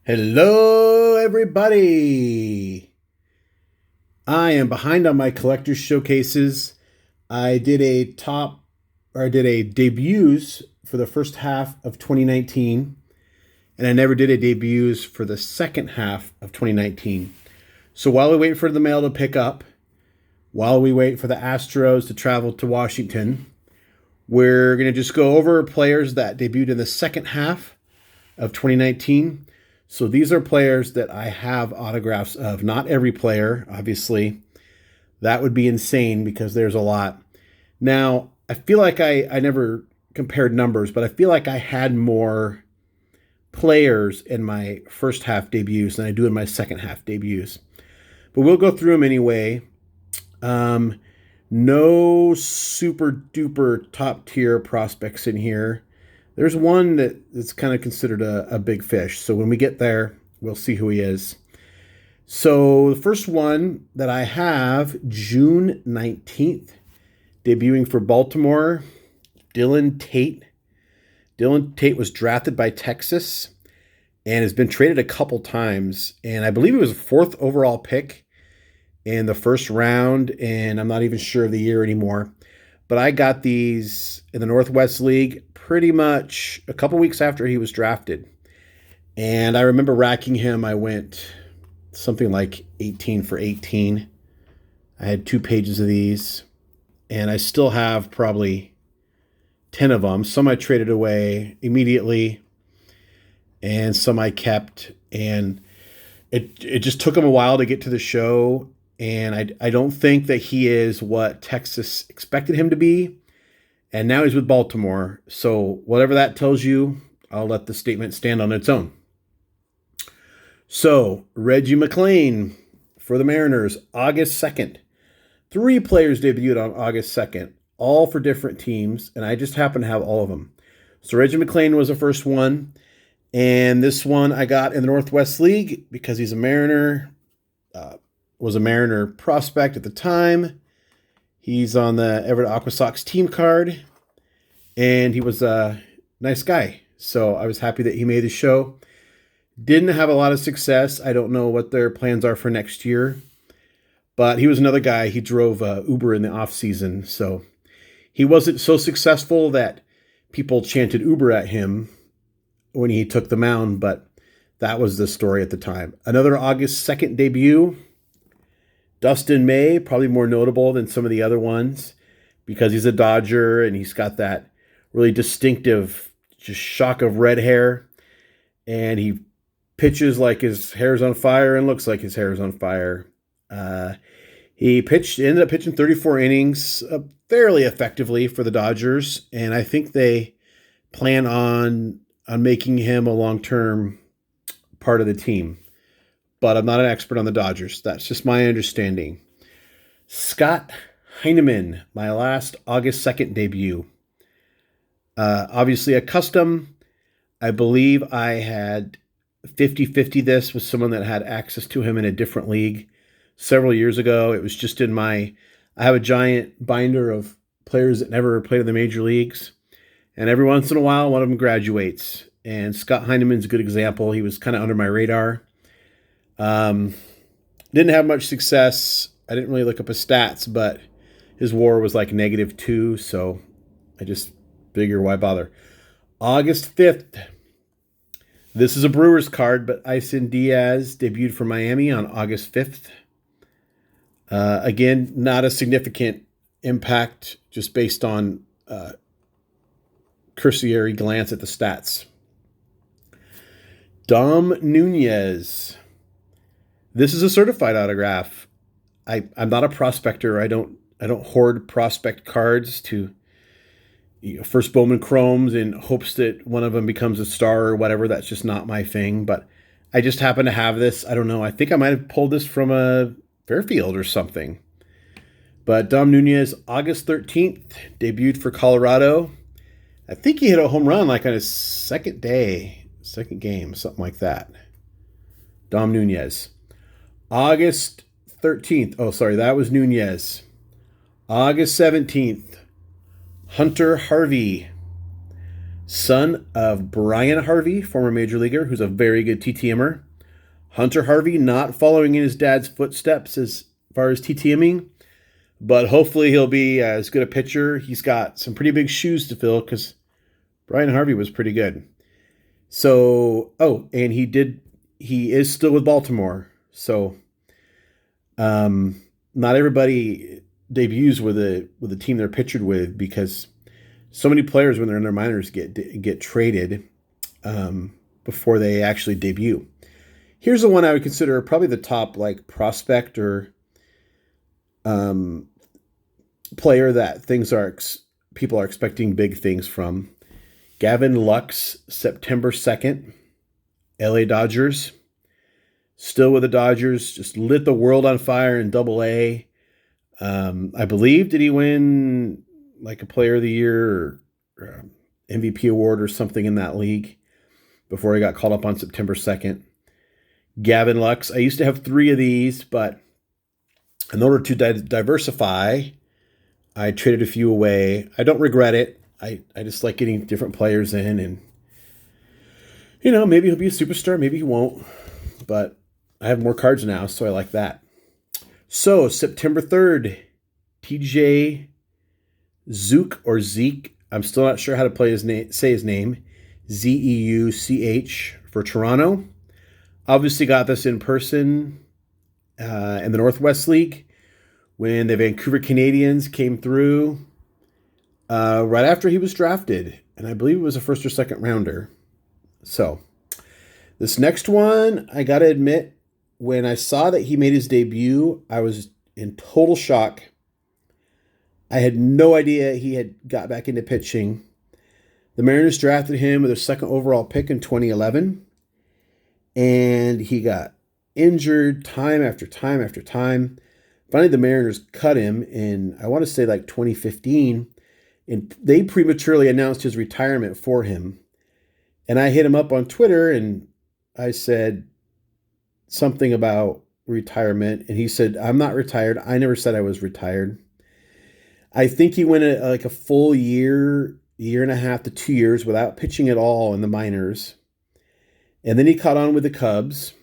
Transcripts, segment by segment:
Hello, everybody. I am behind on my collector's showcases. I did a debuts for the first half of 2019, and I never did a debuts for the second half of 2019. So while we wait for the mail to pick up, while we wait for the Astros to travel to Washington, we're going to just go over players that debuted in the second half of 2019. So these are players that I have autographs of. Not every player, obviously. That would be insane because there's a lot. Now, I feel like I never compared numbers, but I feel like I had more players in my first half debuts than I do in my second half debuts. But we'll go through them anyway. No super duper top tier prospects in here. There's one that's kind of considered a big fish. So when we get there, we'll see who he is. So the first one that I have, June 19th, debuting for Baltimore, Dylan Tate. Dylan Tate was drafted by Texas and has been traded a couple times. And I believe it was a fourth overall pick in the first round. And I'm not even sure of the year anymore. But I got these in the Northwest League pretty much a couple weeks after he was drafted. And I remember racking him. I went something like 18 for 18. I had 2 pages of these. And I still have probably 10 of them. Some I traded away immediately. And some I kept. And it just took him a while to get to the show. And I don't think that he is what Texas expected him to be. And now he's with Baltimore. So whatever that tells you, I'll let the statement stand on its own. So Reggie McClain for the Mariners, August 2nd. 3 players debuted on August 2nd, all for different teams. And I just happen to have all of them. So Reggie McClain was the first one. And this one I got in the Northwest League because he's a Mariner. Was a Mariner prospect at the time. He's on the Everett Aqua Sox team card, and he was a nice guy. So I was happy that he made the show. Didn't have a lot of success. I don't know what their plans are for next year, but he was another guy. He drove Uber in the off season, so he wasn't so successful that people chanted Uber at him when he took the mound, but that was the story at the time. Another August 2nd debut, Dustin May, probably more notable than some of the other ones because he's a Dodger and he's got that really distinctive just shock of red hair. And he pitches like his hair's on fire and looks like his hair is on fire. He ended up pitching 34 innings fairly effectively for the Dodgers. And I think they plan on making him a long-term part of the team. But I'm not an expert on the Dodgers. That's just my understanding. Scott Heineman, my last August 2nd debut. Obviously a custom. I believe I had 50-50 this with someone that had access to him in a different league several years ago. It was just I have a giant binder of players that never played in the major leagues. And every once in a while, one of them graduates. And Scott Heineman's a good example. He was kind of under my radar. Didn't have much success. I didn't really look up his stats, but his WAR was like -2, so I just figure why bother. August 5th. This is a Brewers card, but Isan Diaz debuted for Miami on August 5th. Again, not a significant impact, just based on cursory glance at the stats. Dom Nunez. This is a certified autograph. I'm not a prospector. I don't hoard prospect cards to first Bowman Chromes in hopes that one of them becomes a star or whatever. That's just not my thing. But I just happen to have this. I don't know. I think I might have pulled this from a Fairfield or something. But Dom Nunez, August 13th, debuted for Colorado. I think he hit a home run like on his second game, something like that. Dom Nunez. August 13th. Oh, sorry, that was Nunez. August 17th, Hunter Harvey. Son of Brian Harvey, former major leaguer, who's a very good TTMer. Hunter Harvey, not following in his dad's footsteps as far as TTMing, but hopefully he'll be as good a pitcher. He's got some pretty big shoes to fill because Brian Harvey was pretty good. So, and he is still with Baltimore. So, not everybody debuts with a team they're pitchered with because so many players when they're in their minors get traded before they actually debut. Here's the one I would consider probably the top like prospect or player that people are expecting big things from. Gavin Lux, September 2nd, LA Dodgers. Still with the Dodgers, just lit the world on fire in Double-A. I believe, did he win like a Player of the Year or MVP award or something in that league before he got called up on September 2nd? Gavin Lux. I used to have 3 of these, but in order to diversify, I traded a few away. I don't regret it. I just like getting different players in, and maybe he'll be a superstar, maybe he won't, but I have more cards now, so I like that. So September 3rd, TJ Zook or Zeke. I'm still not sure how to say his name. Zeuch for Toronto. Obviously got this in person in the Northwest League when the Vancouver Canadians came through right after he was drafted. And I believe it was a first or second rounder. So this next one, I got to admit, when I saw that he made his debut, I was in total shock. I had no idea he had got back into pitching. The Mariners drafted him with their second overall pick in 2011. And he got injured time after time after time. Finally, the Mariners cut him in, I want to say like 2015. And they prematurely announced his retirement for him. And I hit him up on Twitter and I said something about retirement. And he said, I'm not retired. I never said I was retired. I think he went like a full year and a half to 2 years without pitching at all in the minors. And then he caught on with the Cubs.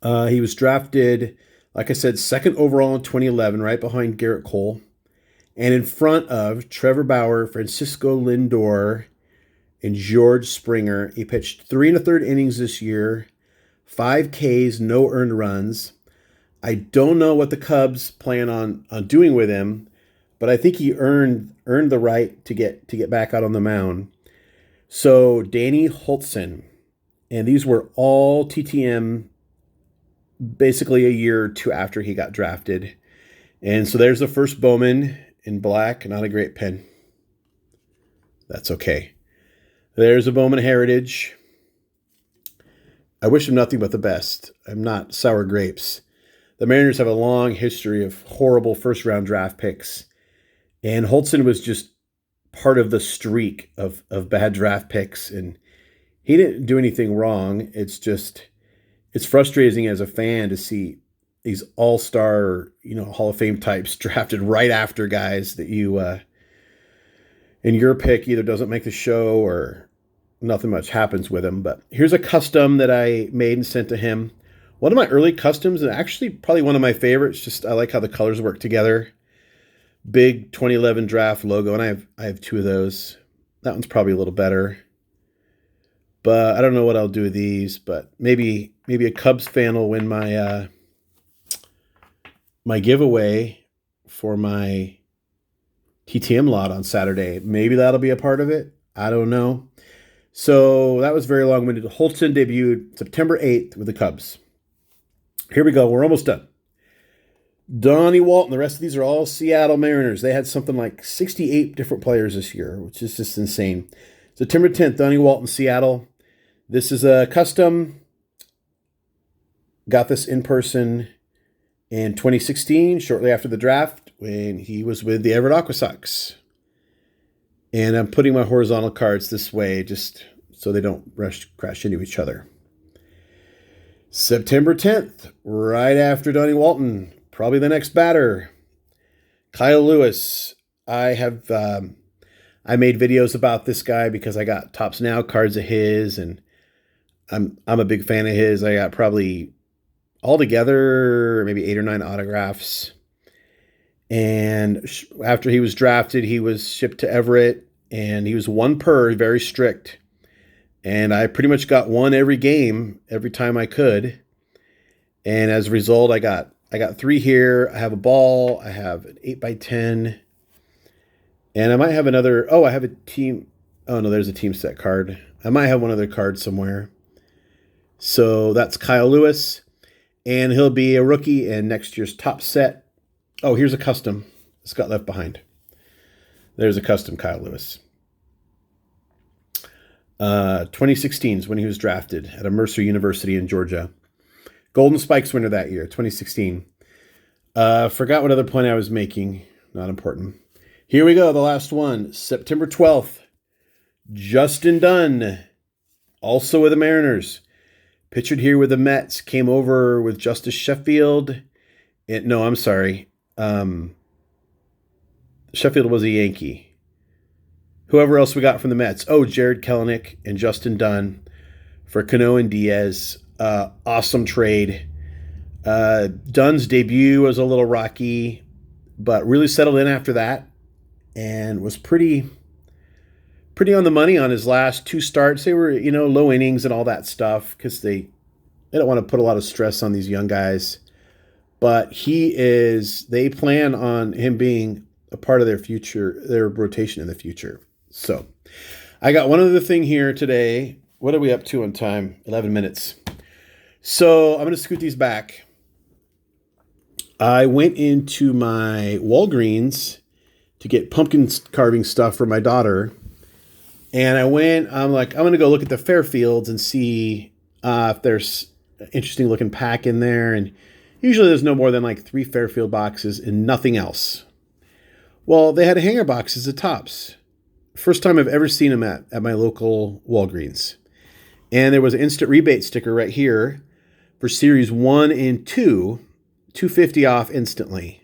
He was drafted, like I said, second overall in 2011, right behind Garrett Cole. And in front of Trevor Bauer, Francisco Lindor, and George Springer. He pitched 3 1/3 innings this year, 5 Ks, no earned runs. I don't know what the Cubs plan on doing with him, but I think he earned the right to get back out on the mound. So Danny Holtzen, and these were all TTM basically a year or two after he got drafted. And so there's the first Bowman in black, not a great pen. That's okay. There's a Bowman Heritage. I wish him nothing but the best. I'm not sour grapes. The Mariners have a long history of horrible first-round draft picks. And Holtzen was just part of the streak of bad draft picks. And he didn't do anything wrong. It's frustrating as a fan to see these all-star, Hall of Fame types drafted right after guys that you, in your pick, either doesn't make the show or nothing much happens with him. But here's a custom that I made and sent to him. One of my early customs, and actually probably one of my favorites. Just I like how the colors work together. Big 2011 draft logo, and I have 2 of those. That one's probably a little better. But I don't know what I'll do with these. But maybe a Cubs fan will win my my giveaway for my TTM lot on Saturday. Maybe that'll be a part of it. I don't know. So that was very long-winded. Holtzen debuted September 8th with the Cubs. Here we go. We're almost done. Donnie Walton. The rest of these are all Seattle Mariners. They had something like 68 different players this year, which is just insane. September 10th, Donnie Walton, Seattle. This is a custom. Got this in person in 2016, shortly after the draft, when he was with the Everett Aqua Sox. And I'm putting my horizontal cards this way just so they don't crash into each other. September 10th, right after Donnie Walton, probably the next batter, Kyle Lewis. I I made videos about this guy because I got Tops Now cards of his, and I'm a big fan of his. I got probably altogether maybe 8 or 9 autographs. And after he was drafted, he was shipped to Everett, and he was 1 per, very strict. And I pretty much got 1 every game, every time I could. And as a result, I got 3 here. I have a ball. I have an 8x10. And I might have another. Oh, I have a team. Oh, no, there's a team set card. I might have one other card somewhere. So that's Kyle Lewis. And he'll be a rookie in next year's top set. Oh, here's a custom. It's got left behind. There's a custom Kyle Lewis. 2016 is when he was drafted at a Mercer University in Georgia. Golden Spikes winner that year, 2016. Forgot what other point I was making. Not important. Here we go, the last one. September 12th. Justin Dunn, also with the Mariners. Pictured here with the Mets. Came over with Justice Sheffield. No, I'm sorry. Sheffield was a Yankee. Whoever else we got from the Mets. Oh, Jared Kelenic and Justin Dunn for Cano and Diaz. Awesome trade. Dunn's debut was a little rocky, but really settled in after that and was pretty on the money on his last 2 starts. They were, low innings and all that stuff because they don't want to put a lot of stress on these young guys. But they plan on him being a part of their future, their rotation in the future. So I got one other thing here today. What are we up to on time? 11 minutes. So I'm going to scoot these back. I went into my Walgreens to get pumpkin carving stuff for my daughter. And I'm like, I'm going to go look at the Fairfields and see if there's an interesting looking pack in there. And usually there's no more than like 3 Fairfield boxes and nothing else. Well, they had hanger boxes at Tops. First time I've ever seen them at my local Walgreens. And there was an instant rebate sticker right here for series 1 and 2, $2.50 off instantly.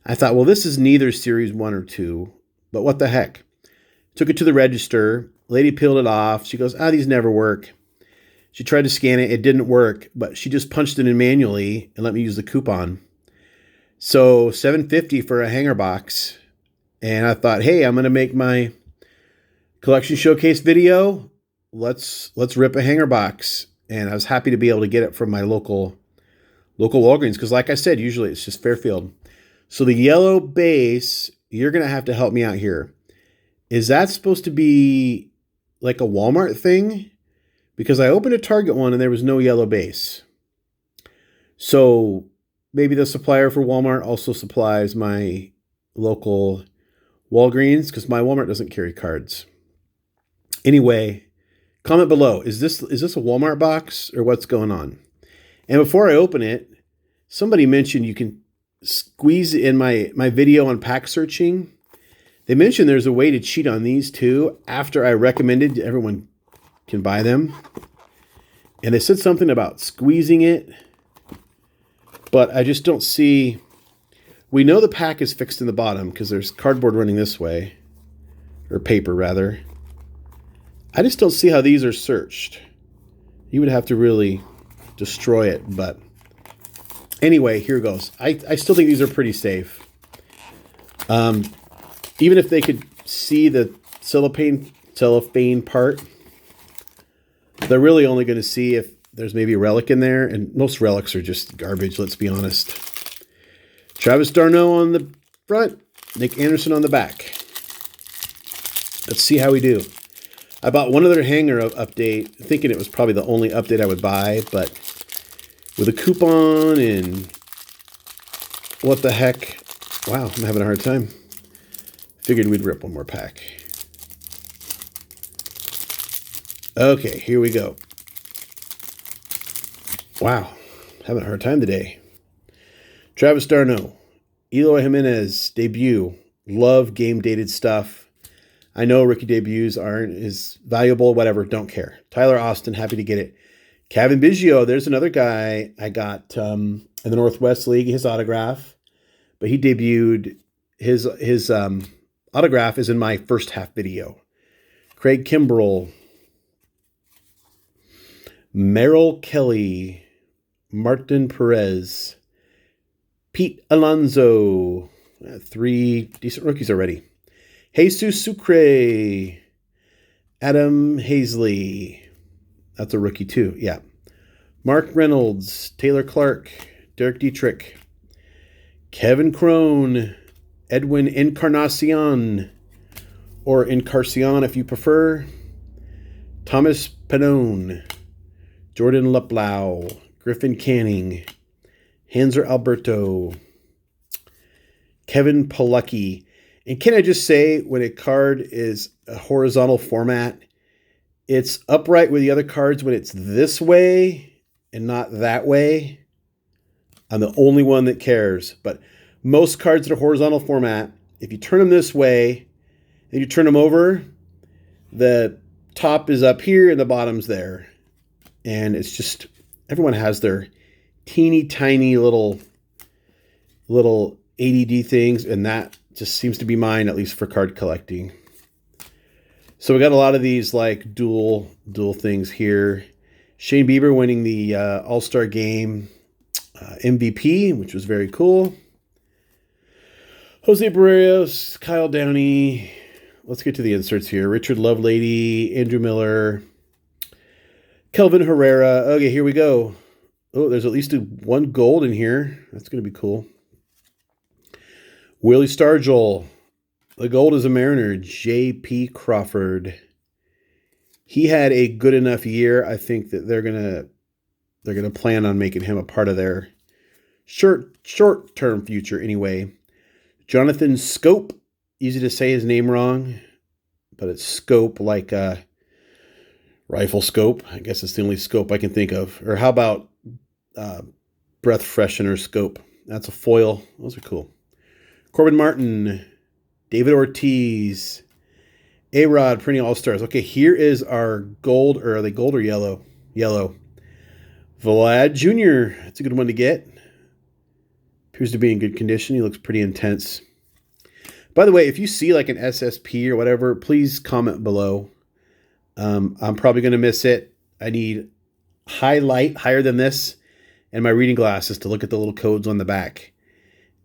I thought, well, this is neither series 1 or 2, but what the heck? Took it to the register. Lady peeled it off. She goes, these never work. She tried to scan it. It didn't work, but she just punched it in manually and let me use the coupon. So $7.50 for a hanger box. And I thought, hey, I'm going to make my collection showcase video. Let's rip a hanger box. And I was happy to be able to get it from my local Walgreens. Because like I said, usually it's just Fairfield. So the yellow base, you're going to have to help me out here. Is that supposed to be like a Walmart thing? Because I opened a Target one and there was no yellow base. So maybe the supplier for Walmart also supplies my local Walgreens because my Walmart doesn't carry cards. Anyway, comment below. Is this a Walmart box or what's going on? And before I open it, somebody mentioned you can squeeze in my video on pack searching. They mentioned there's a way to cheat on these too after I recommended everyone can buy them. And they said something about squeezing it, but I just don't see. We know the pack is fixed in the bottom because there's cardboard running this way, or paper rather. I just don't see how these are searched. You would have to really destroy it, but anyway, here goes. I still think these are pretty safe. Even if they could see the cellophane part, they're really only going to see if there's maybe a relic in there, and most relics are just garbage, let's be honest. Travis d'Arnaud on the front, Nick Anderson on the back. Let's see how we do. I bought one other hanger update, thinking it was probably the only update I would buy, but with a coupon and what the heck. Wow, I'm having a hard time. Figured we'd rip one more pack. Okay, here we go. Wow, having a hard time today. Travis d'Arnaud, Eloy Jimenez debut. Love game dated stuff. I know rookie debuts aren't as valuable, whatever, don't care. Tyler Austin, happy to get it. Kevin Biggio, there's another guy I got in the Northwest League, his autograph. But he debuted his autograph is in my first half video. Craig Kimbrell, Merrill Kelly, Martin Perez, Pete Alonso. 3 decent rookies already. Jesus Sucre, Adam Hazley. That's a rookie too, yeah. Mark Reynolds, Taylor Clark, Derek Dietrich, Kevin Crone, Edwin Encarnacion, or Encarcion if you prefer, Thomas Pannone, Jordan Luplow, Griffin Canning, Hanser Alberto, Kevin Palucki. And can I just say, when a card is a horizontal format, it's upright with the other cards when it's this way and not that way. I'm the only one that cares. But most cards that are horizontal format, if you turn them this way and you turn them over, the top is up here and the bottom's there. And it's just, everyone has their teeny tiny little ADD things, and that just seems to be mine, at least for card collecting. So we got a lot of these like dual things here. Shane Bieber winning the All-Star Game MVP, which was very cool. Jose Barrios, Kyle Downey. Let's get to the inserts here. Richard Lovelady, Andrew Miller, Kelvin Herrera. Okay, here we go. Oh, there's at least one gold in here. That's going to be cool. Willie Stargell. The gold is a Mariner. J.P. Crawford. He had a good enough year. I think that they're gonna plan on making him a part of their short-term future anyway. Jonathan Scope. Easy to say his name wrong, but it's Scope like a rifle scope. I guess it's the only scope I can think of. Or how about breath freshener scope? That's a foil. Those are cool. Corbin Martin, David Ortiz, A-Rod, perennial All-Stars. Okay, here is our gold, or are they gold or yellow? Yellow. Vlad Jr. That's a good one to get. Appears to be in good condition. He looks pretty intense. By the way, if you see like an SSP or whatever, please comment below. I'm probably going to miss it. I need high light, higher than this, and my reading glasses to look at the little codes on the back.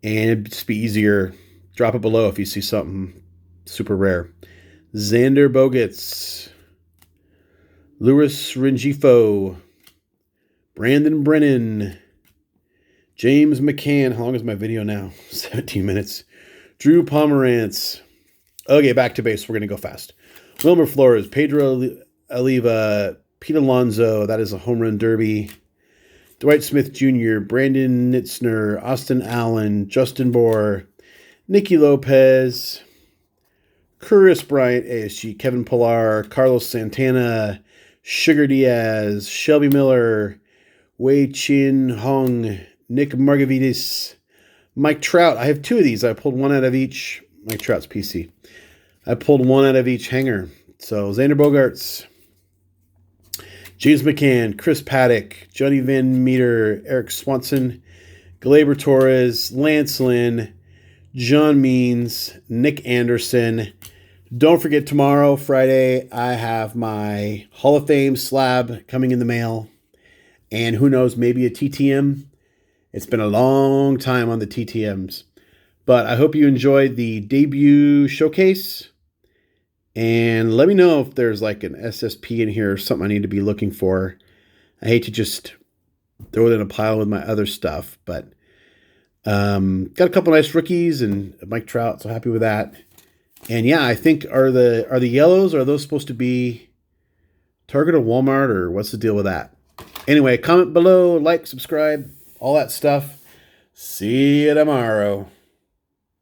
And it'd just be easier. Drop it below if you see something super rare. Xander Bogaerts, Luis Rengifo, Brandon Brennan, James McCann. How long is my video now? 17 minutes. Drew Pomerantz. Okay, back to base. We're going to go fast. Wilmer Flores, Pedro Oliva, Pete Alonso. That is a home run derby. Dwight Smith Jr., Brandon Nitzner, Austin Allen, Justin Bohr, Nicky Lopez, Chris Bryant, ASG, Kevin Pillar, Carlos Santana, Sugar Diaz, Shelby Miller, Wei Chin Hong, Nick Margavides, Mike Trout. I have 2 of these. I pulled one out of each. Mike Trout's PC. I pulled one out of each hanger. So Xander Bogaerts, James McCann, Chris Paddock, Johnny Van Meter, Eric Swanson, Gleyber Torres, Lance Lynn, John Means, Nick Anderson. Don't forget tomorrow, Friday, I have my Hall of Fame slab coming in the mail. And who knows, maybe a TTM. It's been a long time on the TTMs. But I hope you enjoyed the debut showcase. And let me know if there's like an SSP in here or something I need to be looking for. I hate to just throw it in a pile with my other stuff, but got a couple nice rookies and Mike Trout, so happy with that. And yeah, I think are the yellows, are those supposed to be Target or Walmart, or what's the deal with that? Anyway, comment below, like, subscribe, all that stuff. See you tomorrow.